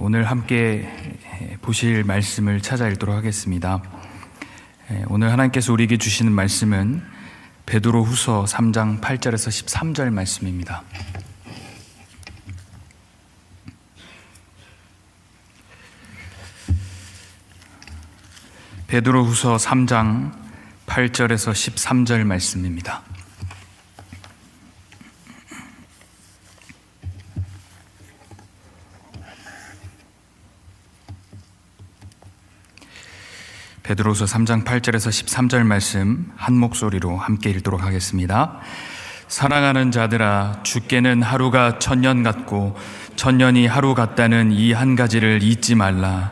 오늘 함께 보실 말씀을 찾아 읽도록 하겠습니다. 오늘 하나님께서 우리에게 주시는 말씀은 베드로후서 3장 8절에서 13절 말씀입니다. 베드로후서 3장 8절에서 13절 말씀입니다. 베드로후서 3장 8절에서 13절 말씀 한 목소리로 함께 읽도록 하겠습니다. 사랑하는 자들아, 주께는 하루가 천년 같고 천년이 하루 같다는 이 한 가지를 잊지 말라.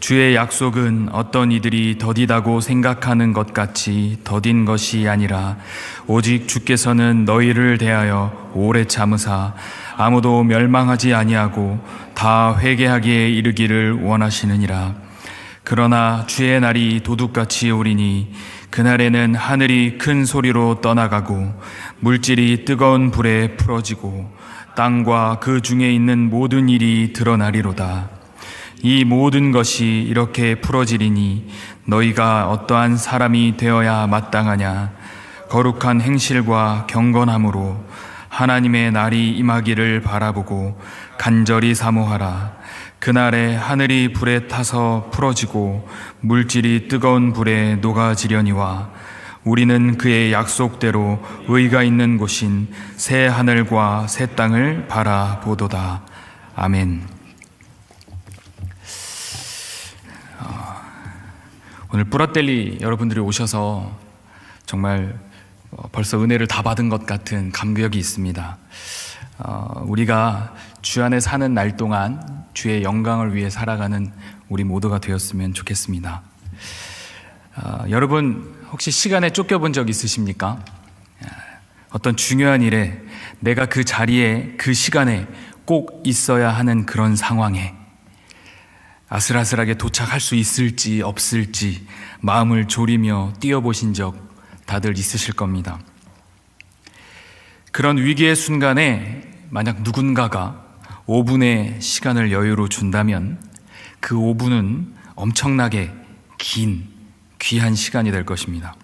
주의 약속은 어떤 이들이 더디다고 생각하는 것 같이 더딘 것이 아니라 오직 주께서는 너희를 대하여 오래 참으사 아무도 멸망하지 아니하고 다 회개하기에 이르기를 원하시느니라. 그러나 주의 날이 도둑같이 오리니 그날에는 하늘이 큰 소리로 떠나가고 물질이 뜨거운 불에 풀어지고 땅과 그 중에 있는 모든 일이 드러나리로다. 이 모든 것이 이렇게 풀어지리니 너희가 어떠한 사람이 되어야 마땅하냐? 거룩한 행실과 경건함으로 하나님의 날이 임하기를 바라보고 간절히 사모하라. 그날에 하늘이 불에 타서 풀어지고 물질이 뜨거운 불에 녹아지려니와 우리는 그의 약속대로 의가 있는 곳인 새 하늘과 새 땅을 바라보도다. 아멘. 오늘 뿌라텔리 여러분들이 오셔서 정말 벌써 은혜를 다 받은 것 같은 감격이 있습니다. 우리가 주 안에 사는 날 동안 주의 영광을 위해 살아가는 우리 모두가 되었으면 좋겠습니다. 여러분 혹시 시간에 쫓겨본 적 있으십니까? 어떤 중요한 일에 내가 그 자리에 그 시간에 꼭 있어야 하는 그런 상황에 아슬아슬하게 도착할 수 있을지 없을지 마음을 졸이며 뛰어보신 적 다들 있으실 겁니다. 그런 위기의 순간에 만약 누군가가 5분의 시간을 여유로 준다면 그 5분은 엄청나게 긴, 귀한 시간이 될 것입니다.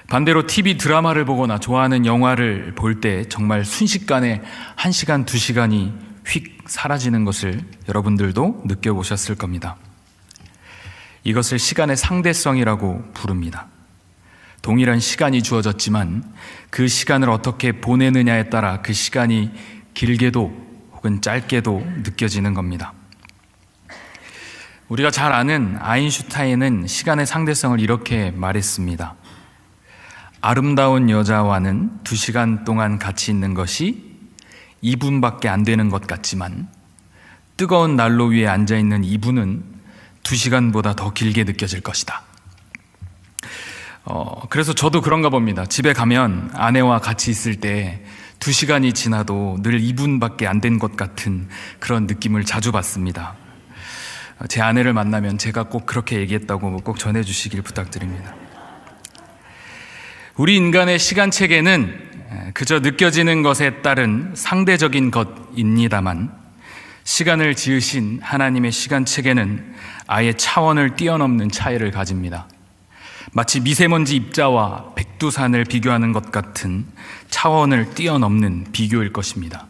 반대로 TV 드라마를 보거나 좋아하는 영화를 볼 때 정말 순식간에 1시간, 2시간이 휙 사라지는 것을 여러분들도 느껴보셨을 겁니다. 이것을 시간의 상대성이라고 부릅니다. 동일한 시간이 주어졌지만 그 시간을 어떻게 보내느냐에 따라 그 시간이 길게도 혹은 짧게도 느껴지는 겁니다. 우리가 잘 아는 아인슈타인은 시간의 상대성을 이렇게 말했습니다. 아름다운 여자와는 2시간 동안 같이 있는 것이 2분밖에 안 되는 것 같지만 뜨거운 난로 위에 앉아있는 2분은 2시간보다 더 길게 느껴질 것이다. 그래서 저도 그런가 봅니다. 집에 가면 아내와 같이 있을 때 2시간이 지나도 늘 2분밖에 안 된 것 같은 그런 느낌을 자주 받습니다. 제 아내를 만나면 제가 꼭 그렇게 얘기했다고 꼭 전해주시길 부탁드립니다. 우리 인간의 시간 체계는 그저 느껴지는 것에 따른 상대적인 것입니다만 시간을 지으신 하나님의 시간 체계는 아예 차원을 뛰어넘는 차이를 가집니다. 마치 미세먼지 입자와 백두산을 비교하는 것 같은 차원을 뛰어넘는 비교일 것입니다.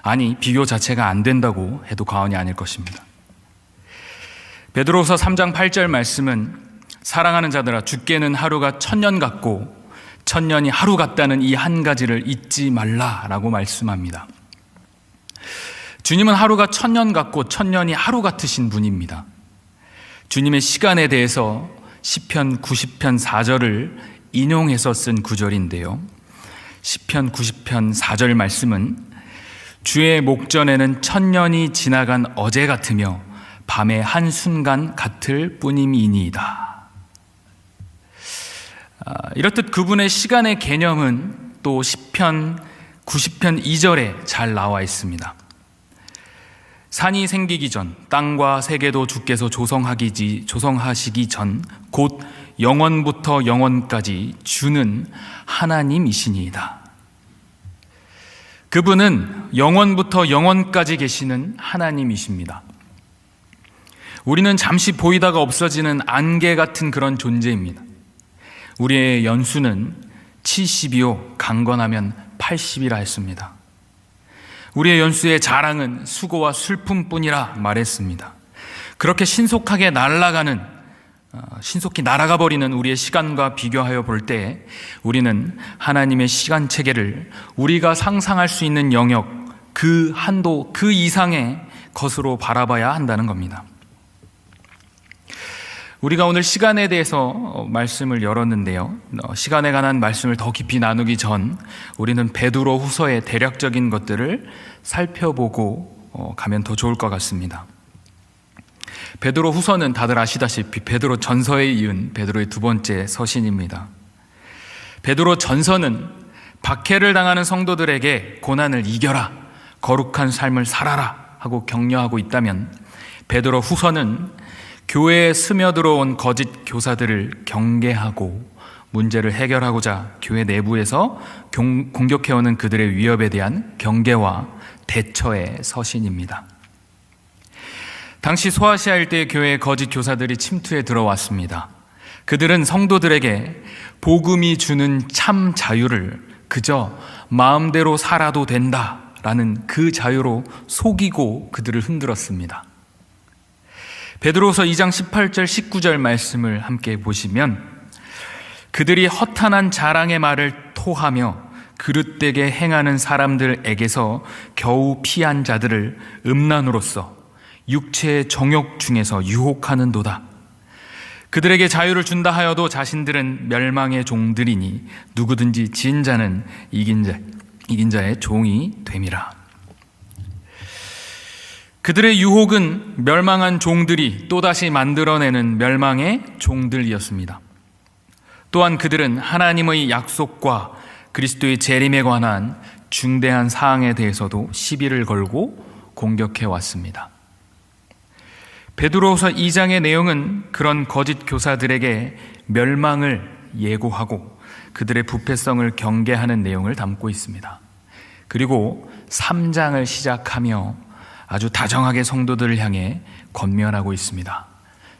아니, 비교 자체가 안 된다고 해도 과언이 아닐 것입니다. 베드로후서 3장 8절 말씀은 사랑하는 자들아, 주께는 하루가 천년 같고 천년이 하루 같다는 이 한 가지를 잊지 말라라고 말씀합니다. 주님은 하루가 천년 같고 천년이 하루 같으신 분입니다. 주님의 시간에 대해서 시편 90편 4절을 인용해서 쓴 구절인데요. 시편 90편 4절 말씀은 주의 목전에는 천년이 지나간 어제 같으며 밤의 한순간 같을 뿐임이니이다. 이렇듯 그분의 시간의 개념은 또 시편 90편 2절에 잘 나와 있습니다. 산이 생기기 전, 땅과 세계도 주께서 조성하시기 전, 곧 영원부터 영원까지 주는 하나님이시니이다. 그분은 영원부터 영원까지 계시는 하나님이십니다. 우리는 잠시 보이다가 없어지는 안개 같은 그런 존재입니다. 우리의 연수는 70이요 강건하면 80이라 했습니다. 우리의 연수의 자랑은 수고와 슬픔뿐이라 말했습니다. 그렇게 신속히 날아가 버리는 우리의 시간과 비교하여 볼 때 우리는 하나님의 시간 체계를 우리가 상상할 수 있는 영역, 그 한도, 그 이상의 것으로 바라봐야 한다는 겁니다. 우리가 오늘 시간에 대해서 말씀을 열었는데요. 시간에 관한 말씀을 더 깊이 나누기 전 우리는 베드로 후서의 대략적인 것들을 살펴보고 가면 더 좋을 것 같습니다. 베드로 후서는 다들 아시다시피 베드로 전서에 이은 베드로의 두 번째 서신입니다. 베드로 전서는 박해를 당하는 성도들에게 고난을 이겨라, 거룩한 삶을 살아라 하고 격려하고 있다면, 베드로 후서는 교회에 스며들어온 거짓 교사들을 경계하고 문제를 해결하고자 교회 내부에서 공격해오는 그들의 위협에 대한 경계와 대처의 서신입니다. 당시 소아시아 일대의 교회에 거짓 교사들이 침투해 들어왔습니다. 그들은 성도들에게 복음이 주는 참 자유를 그저 마음대로 살아도 된다라는 그 자유로 속이고 그들을 흔들었습니다. 베드로후서 2장 18절 19절 말씀을 함께 보시면, 그들이 허탄한 자랑의 말을 토하며 그릇되게 행하는 사람들에게서 겨우 피한 자들을 음란으로써 육체의 정욕 중에서 유혹하는도다. 그들에게 자유를 준다 하여도 자신들은 멸망의 종들이니 누구든지 진 자는 이긴 자의 종이 됨이라. 그들의 유혹은 멸망한 종들이 또다시 만들어내는 멸망의 종들이었습니다. 또한 그들은 하나님의 약속과 그리스도의 재림에 관한 중대한 사항에 대해서도 시비를 걸고 공격해 왔습니다. 베드로후서 2장의 내용은 그런 거짓 교사들에게 멸망을 예고하고 그들의 부패성을 경계하는 내용을 담고 있습니다. 그리고 3장을 시작하며 아주 다정하게 성도들을 향해 권면하고 있습니다.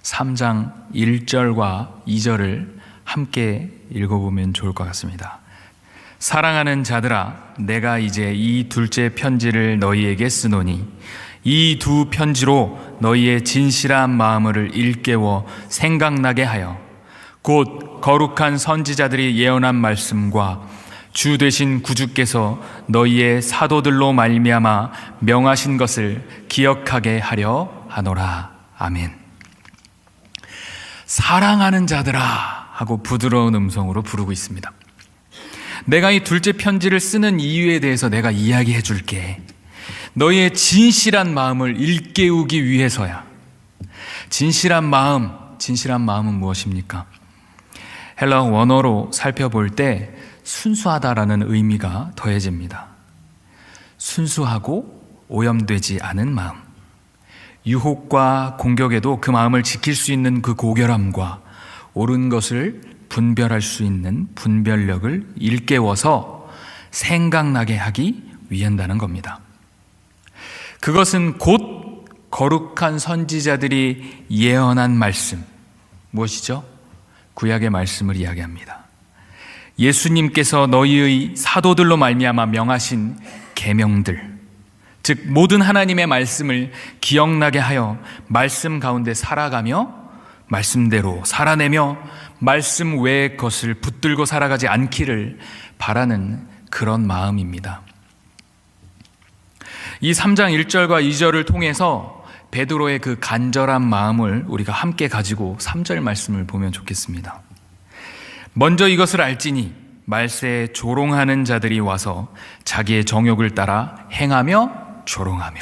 3장 1절과 2절을 함께 읽어보면 좋을 것 같습니다. 사랑하는 자들아, 내가 이제 이 둘째 편지를 너희에게 쓰노니 이 두 편지로 너희의 진실한 마음을 일깨워 생각나게 하여 곧 거룩한 선지자들이 예언한 말씀과 주 되신 구주께서 너희의 사도들로 말미암아 명하신 것을 기억하게 하려 하노라. 아멘. 사랑하는 자들아 하고 부드러운 음성으로 부르고 있습니다. 내가 이 둘째 편지를 쓰는 이유에 대해서 내가 이야기해 줄게. 너희의 진실한 마음을 일깨우기 위해서야. 진실한 마음은 무엇입니까? 헬라어 원어로 살펴볼 때 순수하다라는 의미가 더해집니다. 순수하고 오염되지 않은 마음. 유혹과 공격에도 그 마음을 지킬 수 있는 그 고결함과 옳은 것을 분별할 수 있는 분별력을 일깨워서 생각나게 하기 위한다는 겁니다. 그것은 곧 거룩한 선지자들이 예언한 말씀, 무엇이죠? 구약의 말씀을 이야기합니다. 예수님께서 너희의 사도들로 말미암아 명하신 계명들, 즉 모든 하나님의 말씀을 기억나게 하여 말씀 가운데 살아가며 말씀대로 살아내며 말씀 외의 것을 붙들고 살아가지 않기를 바라는 그런 마음입니다. 이 3장 1절과 2절을 통해서 베드로의 그 간절한 마음을 우리가 함께 가지고 3절 말씀을 보면 좋겠습니다. 먼저 이것을 알지니 말세에 조롱하는 자들이 와서 자기의 정욕을 따라 행하며 조롱하며.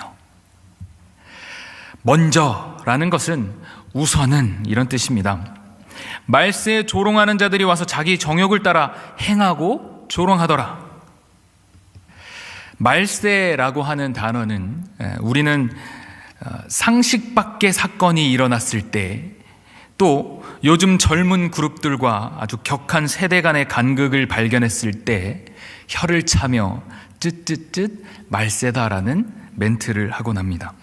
먼저라는 것은 우선은 이런 뜻입니다. 말세에 조롱하는 자들이 와서 자기 정욕을 따라 행하고 조롱하더라. 말세라고 하는 단어는 우리는 상식 밖의 사건이 일어났을 때, 또 요즘 젊은 그룹들과 아주 격한 세대 간의 간극을 발견했을 때 혀를 차며 쯧쯧쯧 말세다라는 멘트를 하곤 합니다.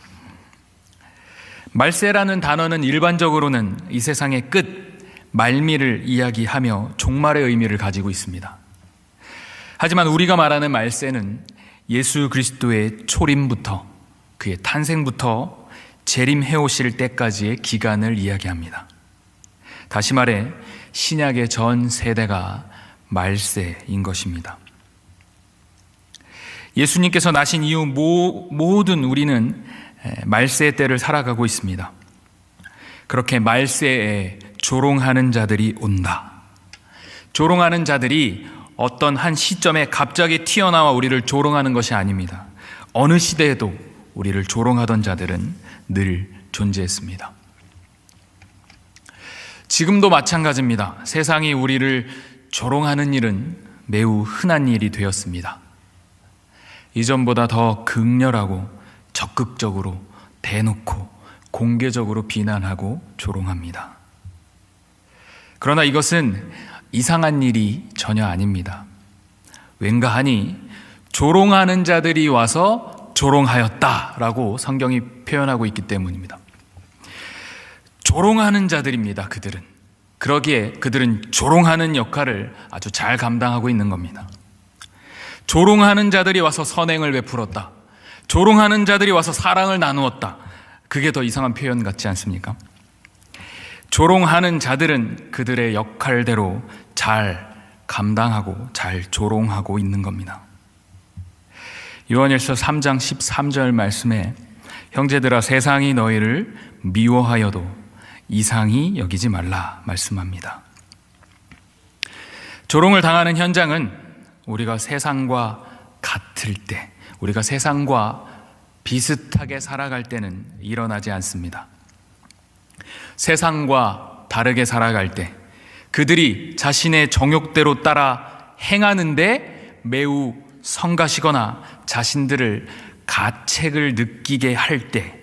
말세라는 단어는 일반적으로는 이 세상의 끝, 말미를 이야기하며 종말의 의미를 가지고 있습니다. 하지만 우리가 말하는 말세는 예수 그리스도의 초림부터, 그의 탄생부터 재림해 오실 때까지의 기간을 이야기합니다. 다시 말해 신약의 전 세대가 말세인 것입니다. 예수님께서 나신 이후 모든 우리는 말세의 때를 살아가고 있습니다. 그렇게 말세에 조롱하는 자들이 온다. 조롱하는 자들이 어떤 한 시점에 갑자기 튀어나와 우리를 조롱하는 것이 아닙니다. 어느 시대에도 우리를 조롱하던 자들은 늘 존재했습니다. 지금도 마찬가지입니다. 세상이 우리를 조롱하는 일은 매우 흔한 일이 되었습니다. 이전보다 더 극렬하고 적극적으로 대놓고 공개적으로 비난하고 조롱합니다. 그러나 이것은 이상한 일이 전혀 아닙니다. 왠가하니 조롱하는 자들이 와서 조롱하였다라고 성경이 표현하고 있기 때문입니다. 조롱하는 자들입니다. 그들은. 그러기에 그들은 조롱하는 역할을 아주 잘 감당하고 있는 겁니다. 조롱하는 자들이 와서 선행을 베풀었다. 조롱하는 자들이 와서 사랑을 나누었다. 그게 더 이상한 표현 같지 않습니까? 조롱하는 자들은 그들의 역할대로 잘 감당하고 잘 조롱하고 있는 겁니다. 요한일서 3장 13절 말씀에 형제들아 세상이 너희를 미워하여도 이상히 여기지 말라 말씀합니다. 조롱을 당하는 현장은 우리가 세상과 같을 때, 우리가 세상과 비슷하게 살아갈 때는 일어나지 않습니다. 세상과 다르게 살아갈 때, 그들이 자신의 정욕대로 따라 행하는데 매우 성가시거나 자신들을 가책을 느끼게 할 때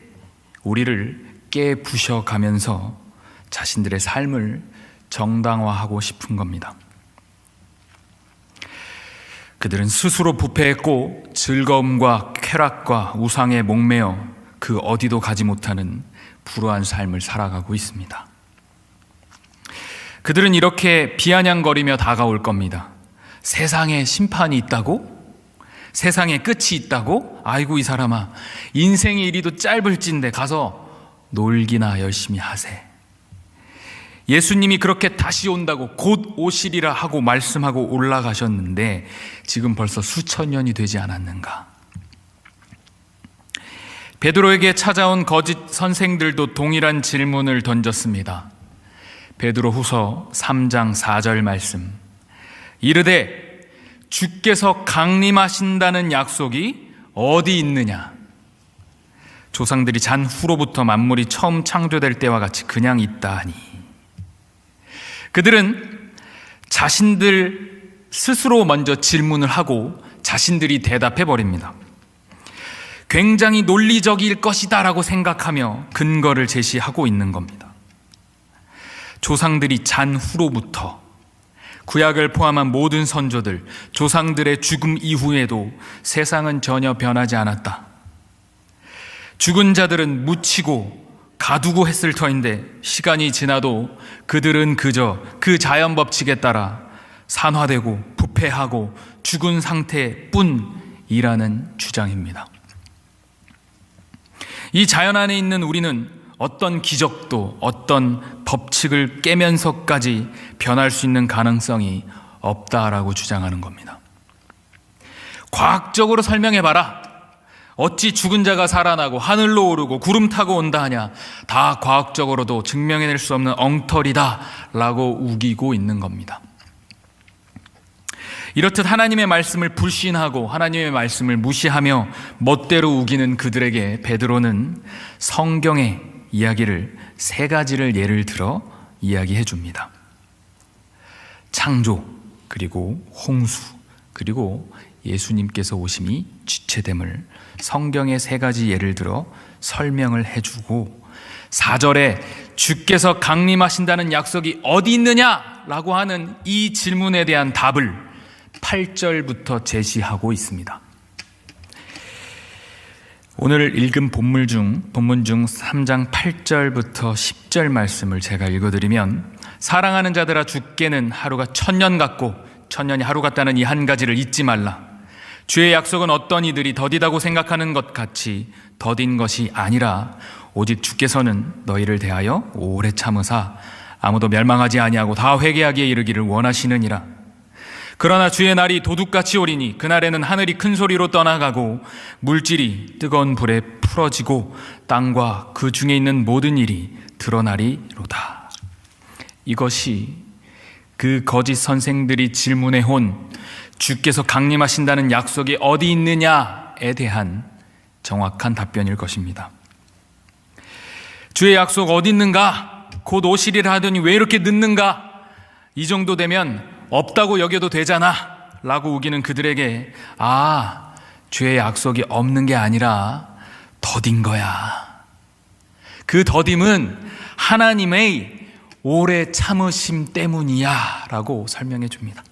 우리를 깨부셔가면서 자신들의 삶을 정당화하고 싶은 겁니다. 그들은 스스로 부패했고 즐거움과 쾌락과 우상에 목매어 그 어디도 가지 못하는 불우한 삶을 살아가고 있습니다. 그들은 이렇게 비아냥거리며 다가올 겁니다. 세상에 심판이 있다고? 세상에 끝이 있다고? 아이고 이 사람아, 인생이 이리도 짧을진데 가서 놀기나 열심히 하세. 예수님이 그렇게 다시 온다고 곧 오시리라 하고 말씀하고 올라가셨는데 지금 벌써 수천 년이 되지 않았는가? 베드로에게 찾아온 거짓 선생들도 동일한 질문을 던졌습니다. 베드로후서 3장 4절 말씀, 이르되 주께서 강림하신다는 약속이 어디 있느냐? 조상들이 잔 후로부터 만물이 처음 창조될 때와 같이 그냥 있다 하니. 그들은 자신들 스스로 먼저 질문을 하고 자신들이 대답해 버립니다. 굉장히 논리적일 것이다 라고 생각하며 근거를 제시하고 있는 겁니다. 조상들이 잔 후로부터, 구약을 포함한 모든 선조들, 조상들의 죽음 이후에도 세상은 전혀 변하지 않았다. 죽은 자들은 묻히고 가두고 했을 터인데 시간이 지나도 그들은 그저 그 자연 법칙에 따라 산화되고 부패하고 죽은 상태뿐이라는 주장입니다. 이 자연 안에 있는 우리는 어떤 기적도 어떤 법칙을 깨면서까지 변할 수 있는 가능성이 없다라고 주장하는 겁니다. 과학적으로 설명해봐라. 어찌 죽은 자가 살아나고 하늘로 오르고 구름 타고 온다 하냐. 다 과학적으로도 증명해낼 수 없는 엉터리다 라고 우기고 있는 겁니다. 이렇듯 하나님의 말씀을 불신하고 하나님의 말씀을 무시하며 멋대로 우기는 그들에게 베드로는 성경의 이야기를 세 가지를 예를 들어 이야기해 줍니다. 창조, 그리고 홍수, 그리고 예수님께서 오심이 지체됨을 성경의 세 가지 예를 들어 설명을 해주고 4절에 주께서 강림하신다는 약속이 어디 있느냐라고 하는 이 질문에 대한 답을 8절부터 제시하고 있습니다. 오늘 읽은 본문 중 3장 8절부터 10절 말씀을 제가 읽어드리면, 사랑하는 자들아 주께는 하루가 1000년 같고 1000년이 하루 같다는 이 한 가지를 잊지 말라. 주의 약속은 어떤 이들이 더디다고 생각하는 것 같이 더딘 것이 아니라 오직 주께서는 너희를 대하여 오래 참으사 아무도 멸망하지 아니하고 다 회개하기에 이르기를 원하시느니라. 그러나 주의 날이 도둑같이 오리니 그날에는 하늘이 큰 소리로 떠나가고 물질이 뜨거운 불에 풀어지고 땅과 그 중에 있는 모든 일이 드러나리로다. 이것이 그 거짓 선생들이 질문해온 주께서 강림하신다는 약속이 어디 있느냐에 대한 정확한 답변일 것입니다. 주의 약속 어디 있는가? 곧 오시리라 하더니 왜 이렇게 늦는가? 이 정도 되면 없다고 여겨도 되잖아 라고 우기는 그들에게, 주의 약속이 없는 게 아니라 더딘 거야. 그 더딤은 하나님의 오래 참으심 때문이야 라고 설명해 줍니다.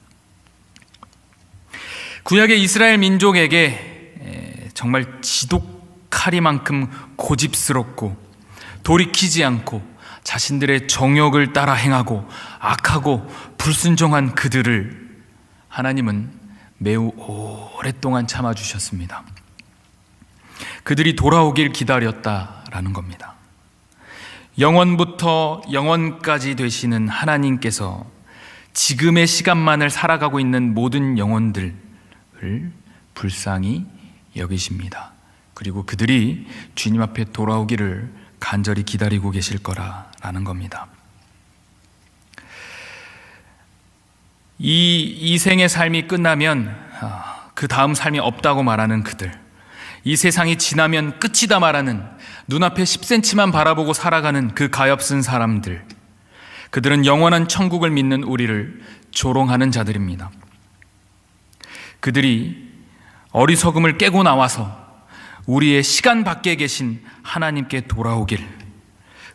구약의 이스라엘 민족에게 정말 지독하리만큼 고집스럽고 돌이키지 않고 자신들의 정욕을 따라 행하고 악하고 불순종한 그들을 하나님은 매우 오랫동안 참아주셨습니다. 그들이 돌아오길 기다렸다라는 겁니다. 영원부터 영원까지 되시는 하나님께서 지금의 시간만을 살아가고 있는 모든 영혼들을 불쌍히 여기십니다. 그리고 그들이 주님 앞에 돌아오기를 간절히 기다리고 계실 거라는 겁니다. 이 생의 삶이 끝나면 그 다음 삶이 없다고 말하는 그들, 이 세상이 지나면 끝이다 말하는, 눈앞에 10cm만 바라보고 살아가는 그 가엾은 사람들, 그들은 영원한 천국을 믿는 우리를 조롱하는 자들입니다. 그들이 어리석음을 깨고 나와서 우리의 시간 밖에 계신 하나님께 돌아오길,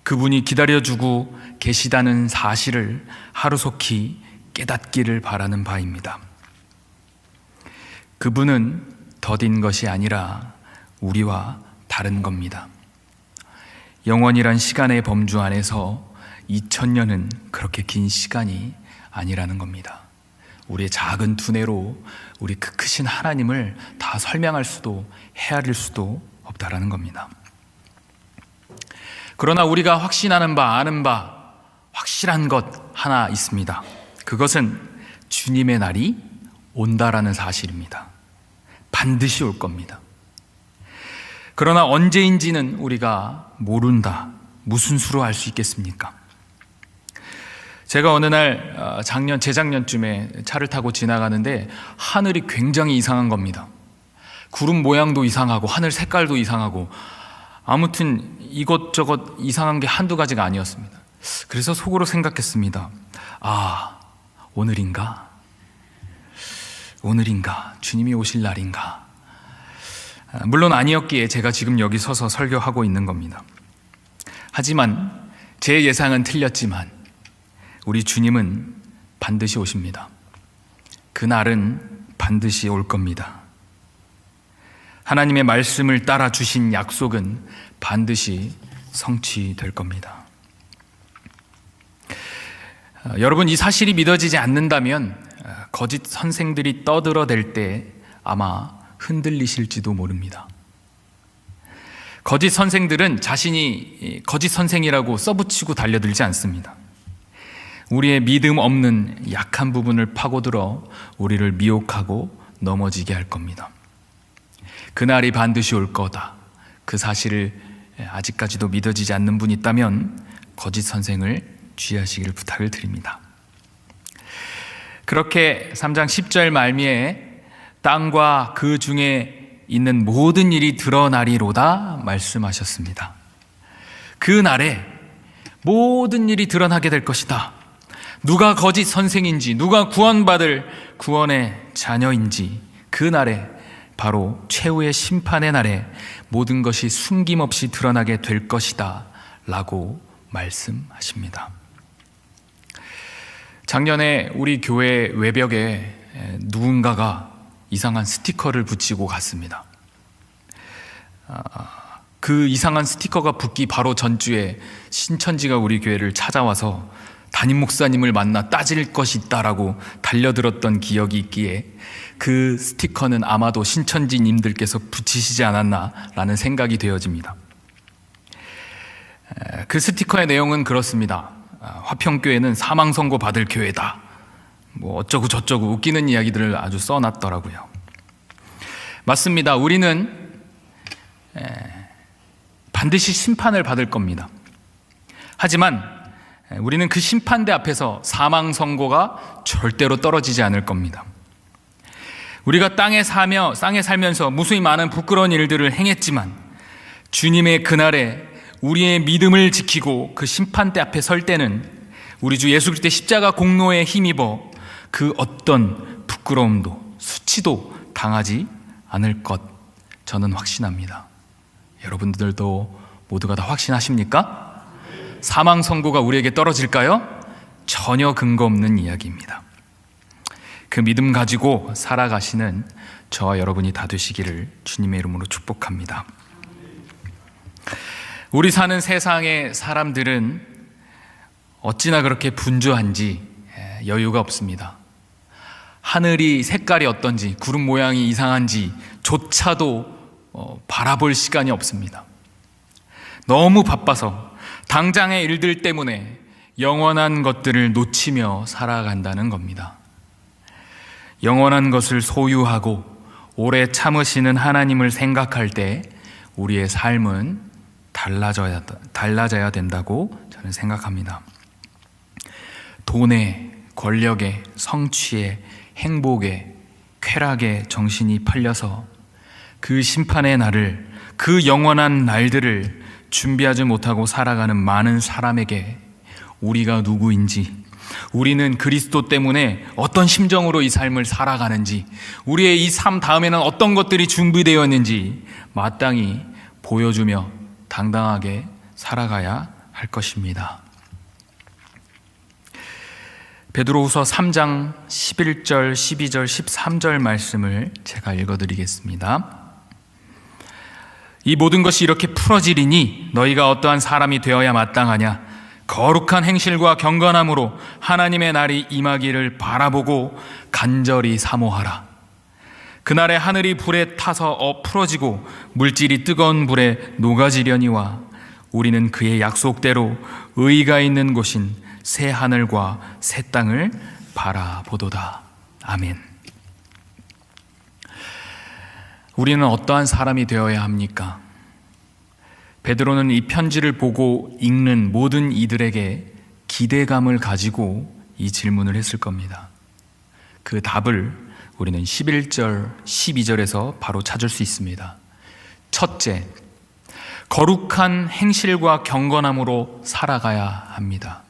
그분이 기다려주고 계시다는 사실을 하루속히 깨닫기를 바라는 바입니다. 그분은 더딘 것이 아니라 우리와 다른 겁니다. 영원이란 시간의 범주 안에서 2000년은 그렇게 긴 시간이 아니라는 겁니다. 우리의 작은 두뇌로 우리 그 크신 하나님을 다 설명할 수도 헤아릴 수도 없다라는 겁니다. 그러나 우리가 확신하는 바, 아는 바, 확실한 것 하나 있습니다. 그것은 주님의 날이 온다라는 사실입니다. 반드시 올 겁니다. 그러나 언제인지는 우리가 모른다. 무슨 수로 알 수 있겠습니까? 제가 어느 날 재작년쯤에 차를 타고 지나가는데 하늘이 굉장히 이상한 겁니다. 구름 모양도 이상하고 하늘 색깔도 이상하고, 아무튼 이것저것 이상한 게 한두 가지가 아니었습니다. 그래서 속으로 생각했습니다. 오늘인가? 주님이 오실 날인가? 물론 아니었기에 제가 지금 여기 서서 설교하고 있는 겁니다. 하지만 제 예상은 틀렸지만 우리 주님은 반드시 오십니다. 그날은 반드시 올 겁니다. 하나님의 말씀을 따라 주신 약속은 반드시 성취될 겁니다. 여러분, 이 사실이 믿어지지 않는다면 거짓 선생들이 떠들어댈 때 아마 흔들리실지도 모릅니다. 거짓 선생들은 자신이 거짓 선생이라고 써붙이고 달려들지 않습니다. 우리의 믿음 없는 약한 부분을 파고들어 우리를 미혹하고 넘어지게 할 겁니다. 그날이 반드시 올 거다. 그 사실을 아직까지도 믿어지지 않는 분이 있다면 거짓 선생을 주의하시기를 부탁을 드립니다. 그렇게 3장 10절 말미에 땅과 그 중에 있는 모든 일이 드러나리로다 말씀하셨습니다. 그 날에 모든 일이 드러나게 될 것이다. 누가 거짓 선생인지, 누가 구원받을 구원의 자녀인지, 그 날에, 바로 최후의 심판의 날에 모든 것이 숨김없이 드러나게 될 것이다 라고 말씀하십니다. 작년에 우리 교회 외벽에 누군가가 이상한 스티커를 붙이고 갔습니다. 그 이상한 스티커가 붙기 바로 전주에 신천지가 우리 교회를 찾아와서 담임 목사님을 만나 따질 것이 있다라고 달려들었던 기억이 있기에 그 스티커는 아마도 신천지님들께서 붙이시지 않았나라는 생각이 되어집니다. 그 스티커의 내용은 그렇습니다. 화평교회는 사망선고 받을 교회다. 뭐 어쩌고 저쩌고 웃기는 이야기들을 아주 써놨더라고요. 맞습니다. 우리는 반드시 심판을 받을 겁니다. 하지만 우리는 그 심판대 앞에서 사망선고가 절대로 떨어지지 않을 겁니다. 우리가 땅에 살면서 무수히 많은 부끄러운 일들을 행했지만 주님의 그날에 우리의 믿음을 지키고 그 심판대 앞에 설 때는 우리 주 예수 그리스도의 십자가 공로에 힘입어 그 어떤 부끄러움도 수치도 당하지 않을 것 저는 확신합니다. 여러분들도 모두가 다 확신하십니까? 사망 선고가 우리에게 떨어질까요? 전혀 근거 없는 이야기입니다. 그 믿음 가지고 살아가시는 저와 여러분이 다 되시기를 주님의 이름으로 축복합니다. 우리 사는 세상의 사람들은 어찌나 그렇게 분주한지 여유가 없습니다. 하늘이 색깔이 어떤지, 구름 모양이 이상한지 조차도 바라볼 시간이 없습니다. 너무 바빠서 당장의 일들 때문에 영원한 것들을 놓치며 살아간다는 겁니다. 영원한 것을 소유하고 오래 참으시는 하나님을 생각할 때 우리의 삶은 달라져야 된다고 저는 생각합니다. 돈에, 권력에, 성취에, 행복에, 쾌락에 정신이 팔려서 그 심판의 날을, 그 영원한 날들을 준비하지 못하고 살아가는 많은 사람에게 우리가 누구인지, 우리는 그리스도 때문에 어떤 심정으로 이 삶을 살아가는지, 우리의 이 삶 다음에는 어떤 것들이 준비되어 있는지 마땅히 보여주며 당당하게 살아가야 할 것입니다. 베드로후서 3장 11절, 12절, 13절 말씀을 제가 읽어드리겠습니다. 이 모든 것이 이렇게 풀어지리니 너희가 어떠한 사람이 되어야 마땅하냐? 거룩한 행실과 경건함으로 하나님의 날이 임하기를 바라보고 간절히 사모하라. 그날에 하늘이 불에 타서 풀어지고 물질이 뜨거운 불에 녹아지려니와 우리는 그의 약속대로 의가 있는 곳인 새 하늘과 새 땅을 바라보도다. 아멘. 우리는 어떠한 사람이 되어야 합니까? 베드로는 이 편지를 보고 읽는 모든 이들에게 기대감을 가지고 이 질문을 했을 겁니다. 그 답을 우리는 11절, 12절에서 바로 찾을 수 있습니다. 첫째, 거룩한 행실과 경건함으로 살아가야 합니다.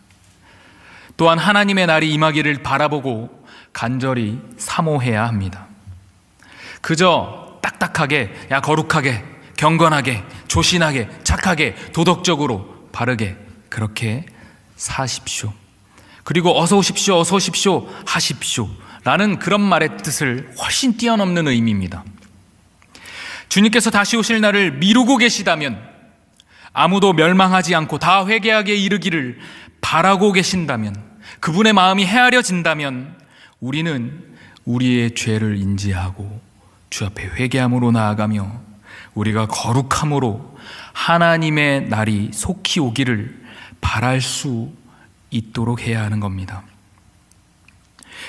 또한 하나님의 날이 임하기를 바라보고 간절히 사모해야 합니다. 그저 딱딱하게, 거룩하게, 경건하게, 조신하게, 착하게, 도덕적으로 바르게 그렇게 사십시오. 그리고 어서 오십시오, 어서 오십시오, 하십시오 라는 그런 말의 뜻을 훨씬 뛰어넘는 의미입니다. 주님께서 다시 오실 날을 미루고 계시다면, 아무도 멸망하지 않고 다 회개하게 이르기를 바라고 계신다면, 그분의 마음이 헤아려진다면 우리는 우리의 죄를 인지하고 주 앞에 회개함으로 나아가며 우리가 거룩함으로 하나님의 날이 속히 오기를 바랄 수 있도록 해야 하는 겁니다.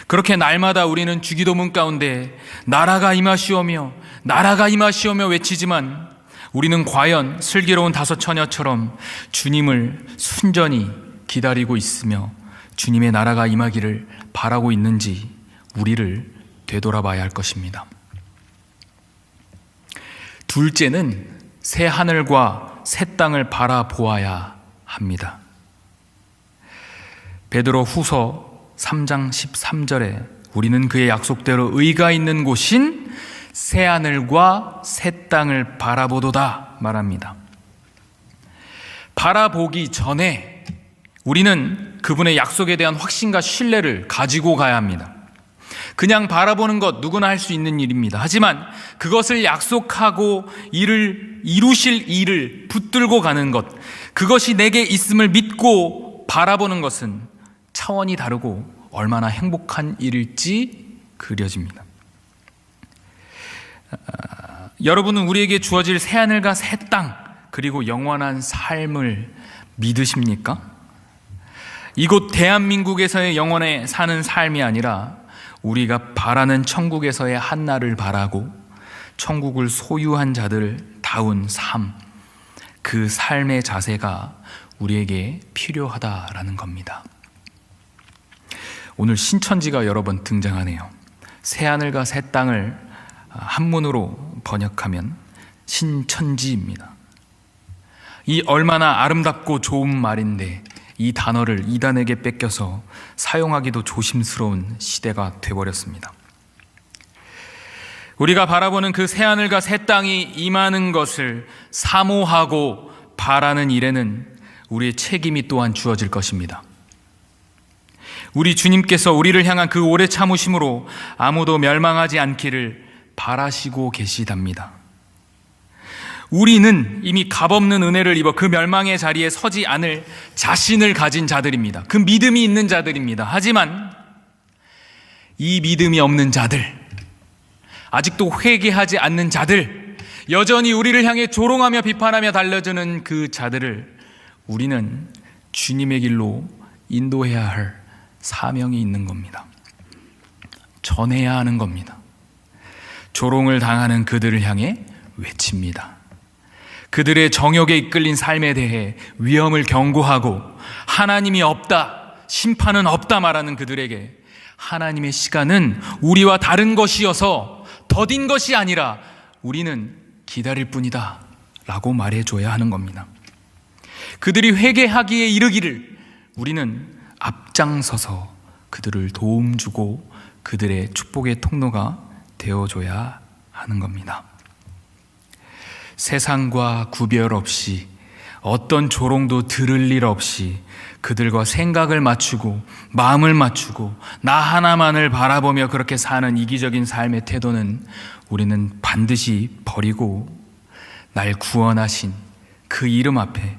그렇게 날마다 우리는 주기도문 가운데 나라가 임하시오며 나라가 임하시오며 외치지만 우리는 과연 슬기로운 다섯 처녀처럼 주님을 순전히 기다리고 있으며 주님의 나라가 임하기를 바라고 있는지 우리를 되돌아봐야 할 것입니다. 둘째는 새 하늘과 새 땅을 바라보아야 합니다. 베드로 후서 3장 13절에 우리는 그의 약속대로 의가 있는 곳인 새 하늘과 새 땅을 바라보도다 말합니다. 바라보기 전에 우리는 그분의 약속에 대한 확신과 신뢰를 가지고 가야 합니다. 그냥 바라보는 것 누구나 할 수 있는 일입니다. 하지만 그것을 약속하고 이루실 일을 붙들고 가는 것, 그것이 내게 있음을 믿고 바라보는 것은 차원이 다르고 얼마나 행복한 일일지 그려집니다. 여러분은 우리에게 주어질 새하늘과 새 땅, 그리고 영원한 삶을 믿으십니까? 이곳 대한민국에서의 영원에 사는 삶이 아니라 우리가 바라는 천국에서의 한날을 바라고 천국을 소유한 자들다운 삶, 그 삶의 자세가 우리에게 필요하다라는 겁니다. 오늘 신천지가 여러 번 등장하네요. 새하늘과 새 땅을 한문으로 번역하면 신천지입니다. 이 얼마나 아름답고 좋은 말인데 이 단어를 이단에게 뺏겨서 사용하기도 조심스러운 시대가 되어버렸습니다. 우리가 바라보는 그 새하늘과 새 땅이 임하는 것을 사모하고 바라는 일에는 우리의 책임이 또한 주어질 것입니다. 우리 주님께서 우리를 향한 그 오래 참으심으로 아무도 멸망하지 않기를 바라시고 계시답니다. 우리는 이미 값없는 은혜를 입어 그 멸망의 자리에 서지 않을 자신을 가진 자들입니다. 그 믿음이 있는 자들입니다. 하지만 이 믿음이 없는 자들, 아직도 회개하지 않는 자들, 여전히 우리를 향해 조롱하며 비판하며 달려드는 그 자들을 우리는 주님의 길로 인도해야 할 사명이 있는 겁니다. 전해야 하는 겁니다. 조롱을 당하는 그들을 향해 외칩니다. 그들의 정욕에 이끌린 삶에 대해 위험을 경고하고 하나님이 없다, 심판은 없다 말하는 그들에게 하나님의 시간은 우리와 다른 것이어서 더딘 것이 아니라 우리는 기다릴 뿐이다 라고 말해줘야 하는 겁니다. 그들이 회개하기에 이르기를 우리는 앞장서서 그들을 도움 주고 그들의 축복의 통로가 되어줘야 하는 겁니다. 세상과 구별 없이 어떤 조롱도 들을 일 없이 그들과 생각을 맞추고 마음을 맞추고 나 하나만을 바라보며 그렇게 사는 이기적인 삶의 태도는 우리는 반드시 버리고 날 구원하신 그 이름 앞에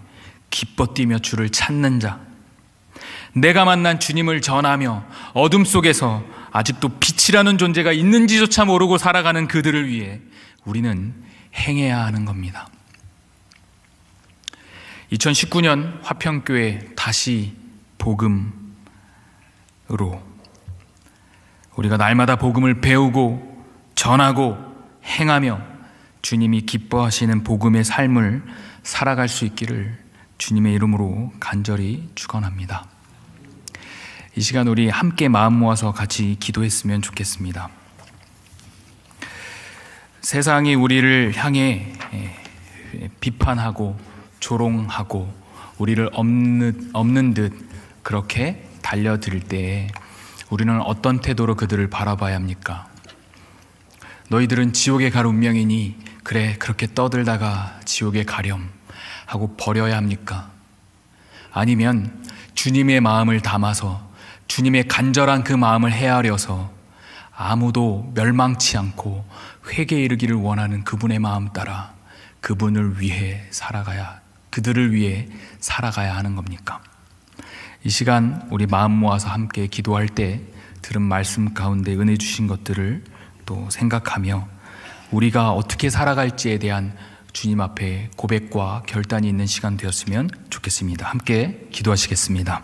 기뻐 뛰며 주를 찾는 자, 내가 만난 주님을 전하며 어둠 속에서 아직도 빛이라는 존재가 있는지조차 모르고 살아가는 그들을 위해 우리는 행해야 하는 겁니다. 2019년 화평교회 다시 복음으로 우리가 날마다 복음을 배우고 전하고 행하며 주님이 기뻐하시는 복음의 삶을 살아갈 수 있기를 주님의 이름으로 간절히 축원합니다. 이 시간 우리 함께 마음 모아서 같이 기도했으면 좋겠습니다. 세상이 우리를 향해 비판하고 조롱하고 우리를 없는 듯 그렇게 달려들 때에 우리는 어떤 태도로 그들을 바라봐야 합니까? 너희들은 지옥에 갈 운명이니 그래 그렇게 떠들다가 지옥에 가렴 하고 버려야 합니까? 아니면 주님의 마음을 담아서 주님의 간절한 그 마음을 헤아려서 아무도 멸망치 않고 회개에 이르기를 원하는 그분의 마음 따라 그분을 위해 그들을 위해 살아가야 하는 겁니까? 이 시간 우리 마음 모아서 함께 기도할 때 들은 말씀 가운데 은혜 주신 것들을 또 생각하며 우리가 어떻게 살아갈지에 대한 주님 앞에 고백과 결단이 있는 시간 되었으면 좋겠습니다. 함께 기도하시겠습니다.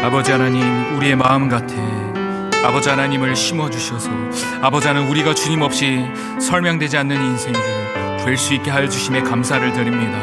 아버지 하나님, 우리의 마음 같아 아버지 하나님을 심어주셔서 아버지 하나님 우리가 주님 없이 설명되지 않는 인생들 될 수 있게 하여 주심에 감사를 드립니다.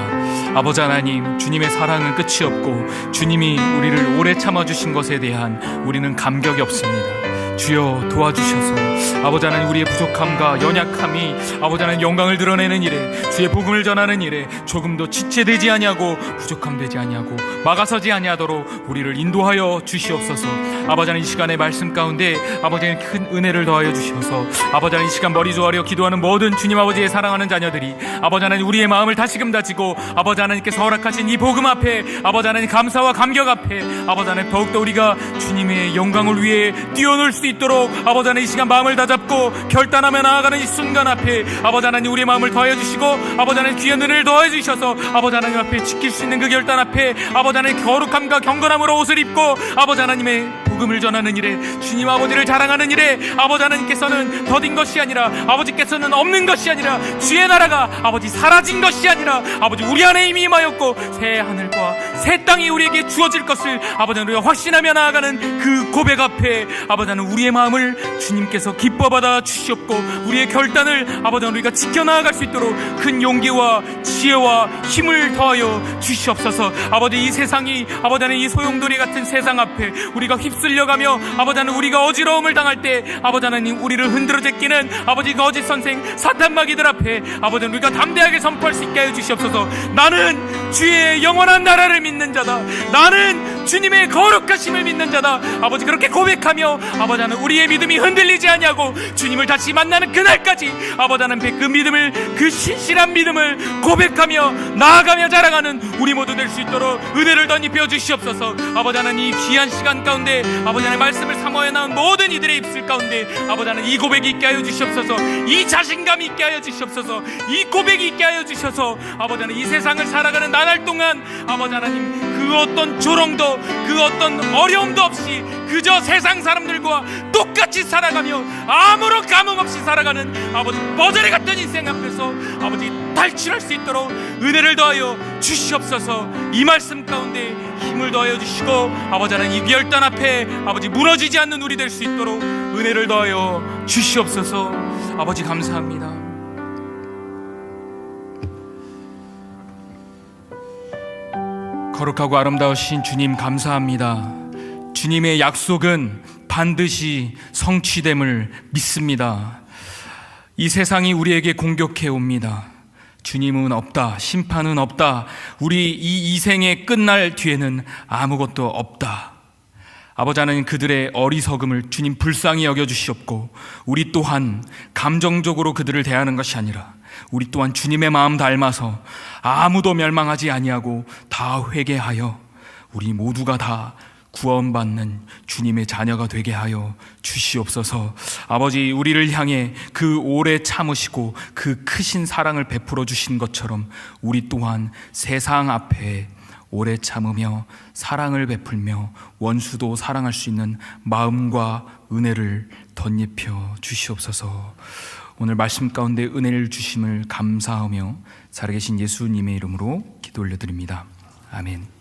아버지 하나님, 주님의 사랑은 끝이 없고 주님이 우리를 오래 참아주신 것에 대한 우리는 감격이 없습니다. 주여 도와주셔서 아버지 하나님 우리의 부족함과 연약함이 아버지 하나님 영광을 드러내는 일에 주의 복음을 전하는 일에 조금도 지체되지 아니하고 부족함되지 아니하고 막아서지 아니하도록 우리를 인도하여 주시옵소서. 아버지 하나님 이 시간의 말씀 가운데 아버지 하나님 큰 은혜를 더하여 주셔서 아버지 하나님 이 시간 머리 조아려 기도하는 모든 주님 아버지의 사랑하는 자녀들이 아버지 하나님 우리의 마음을 다시금 다지고 아버지 하나님께서 허락하신 이 복음 앞에 아버지 하나님 감사와 감격 앞에 아버지 하나님 더욱더 우리가 주님의 영광을 위해 뛰어놀 수 있도록 아버지 하나님 이 시간 마음을 다잡고 결단하며 나아가는 이 순간 앞에 아버지 하나님 우리의 마음을 더하여 주시고 아버지 하나님 귀한 은혜를 더하여 주셔서 아버지 하나님 앞에 지킬 수 있는 그 결단 앞에 아버지 하나님 거룩함과 경건함으로 옷을 입고 아버지 하나님의 복음을 전하는 일에 주님 아버지를 자랑하는 일에 아버지 하나님께서는 더딘 것이 아니라 아버지께서는 없는 것이 아니라 주의 나라가 아버지 사라진 것이 아니라 아버지 우리 안에 이미 임하였고 새 하늘과 새 땅이 우리에게 주어질 것을 아버지 우리가 확신하며 나아가는 그 고백 앞에 아버지 하나님 우리의 마음을 주님께서 기뻐 받아 주시옵고 우리의 결단을 아버지 우리가 지켜나아갈 수 있도록 큰 용기와 지혜와 힘을 더하여 주시옵소서. 아버지 이 세상이 아버지 하나님 이 소용돌이 같은 세상 앞에 우리가 휩쓸려가며 아버지 하나님 우리가 어지러움을 당할 때 아버지 하나님 우리를 흔들어 제끼는 아버지 거짓 선생 사탄 마귀들 앞에 아버지 우리가 담대하게 선포할 수 있게 하여 주시옵소서. 나는 주의 영원한 나라를 믿는 자다. 나는 주님의 거룩하심을 믿는 자다. 아버지 그렇게 고백하며 아버지 하나님 우리의 믿음이 흔들리지 아니하고 주님을 다시 만나는 그날까지 아버지 하나님 그 믿음을 그 신실한 믿음을 고백하며 나아가며 자랑하는 우리 모두 될 수 있도록 은혜를 덧입혀 주시옵소서. 아버지 하나님 이 귀한 시간 가운데 아버지 하나님 말씀을 사모해 나온 모든 이들의 입술 가운데 아버지 하나님 이 고백이 있게 하여 주시옵소서. 이 자신감이 있게 하여 주시옵소서. 이 고백이 있게 하여 주셔서 아버지 하나님 이 세상을 살아가는 나날 동안 아버지 하나님 그 어떤 조롱도 그 어떤 어려움도 없이 그저 세상 사람들과 똑같이 살아가며 아무런 감흥 없이 살아가는 아버지 버저리 같은 인생 앞에서 아버지 탈출할 수 있도록 은혜를 더하여 주시옵소서. 이 말씀 가운데 힘을 더하여 주시고 아버지 하나님 이 결단 앞에 아버지 무너지지 않는 우리 될 수 있도록 은혜를 더하여 주시옵소서. 아버지 감사합니다. 거룩하고 아름다우신 주님 감사합니다. 주님의 약속은 반드시 성취됨을 믿습니다. 이 세상이 우리에게 공격해 옵니다. 주님은 없다, 심판은 없다, 우리 이 이생의 끝날 뒤에는 아무것도 없다. 아버지 하나님 그들의 어리석음을 주님 불쌍히 여겨주시옵고 우리 또한 감정적으로 그들을 대하는 것이 아니라 우리 또한 주님의 마음 닮아서 아무도 멸망하지 아니하고 다 회개하여 우리 모두가 다 구원받는 주님의 자녀가 되게 하여 주시옵소서. 아버지 우리를 향해 그 오래 참으시고 그 크신 사랑을 베풀어 주신 것처럼 우리 또한 세상 앞에 오래 참으며 사랑을 베풀며 원수도 사랑할 수 있는 마음과 은혜를 덧입혀 주시옵소서. 오늘 말씀 가운데 은혜를 주심을 감사하며 살아계신 예수님의 이름으로 기도 올려드립니다. 아멘.